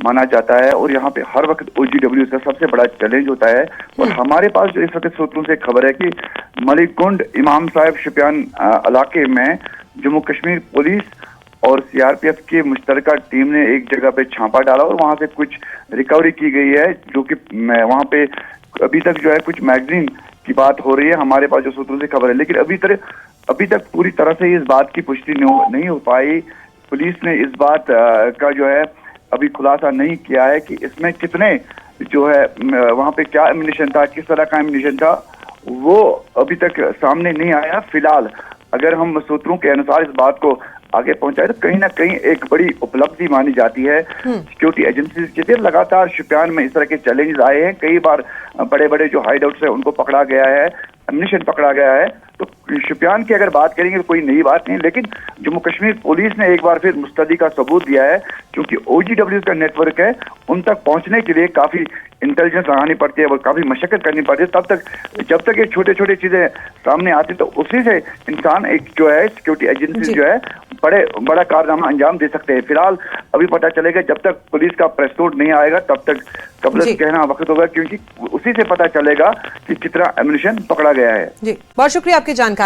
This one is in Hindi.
माना जाता है और यहाँ पे हर वक्त OGW का सबसे बड़ा चैलेंज होता है। और हमारे पास जो इस वक्त सूत्रों से खबर है कि मलिकुंड इमाम साहिब शोपियान इलाके में जम्मू कश्मीर पुलिस और CRPF की मुश्तरका टीम ने एक जगह पे छापा डाला और वहां से कुछ रिकवरी की गई है, जो कि वहां पे अभी तक जो है कुछ मैगजीन की बात हो रही है, हमारे पास जो सूत्रों से खबर है। लेकिन अभी तक पूरी तरह से इस बात की पुष्टि नहीं हो पाई। पुलिस ने इस बात का जो है अभी खुलासा नहीं किया है कि इसमें कितने जो है वहां पे क्या एम्युनिशन था, किस तरह का एम्युनिशन था, वो अभी तक सामने नहीं आया। फिलहाल अगर हम सूत्रों के अनुसार इस बात को आगे पहुंचाए तो कहीं ना कहीं एक बड़ी उपलब्धि मानी जाती है। सिक्योरिटी एजेंसीज के लिए लगातार शोपियान में इस तरह के चैलेंजेस आए हैं। कई बार बड़े बड़े जो हाइडआउट्स है उनको पकड़ा गया है, एम्युनिशन पकड़ा गया है। तो शोपियान की अगर बात करेंगे तो कोई नई बात नहीं, लेकिन जम्मू कश्मीर पुलिस ने एक बार फिर मुस्तैदी का सबूत दिया है, क्योंकि OGW का नेटवर्क है, उन तक पहुंचने के लिए काफी इंटेलिजेंस लगानी पड़ती है और काफी मशक्कत करनी पड़ती है। जब तक ये छोटे छोटे चीजें सामने आती तो उसी से इंसान एक जो है सिक्योरिटी एजेंसी जो है बड़ा कारनामा अंजाम दे सकते हैं। फिलहाल अभी पता चलेगा, जब तक पुलिस का प्रेस नोट नहीं आएगा तब तक कबल कहना वक्त होगा, क्योंकि उसी से पता चलेगा कि कितना एम्युनिशन पकड़ा गया है। जी, बहुत शुक्रिया आपकी जानकारी।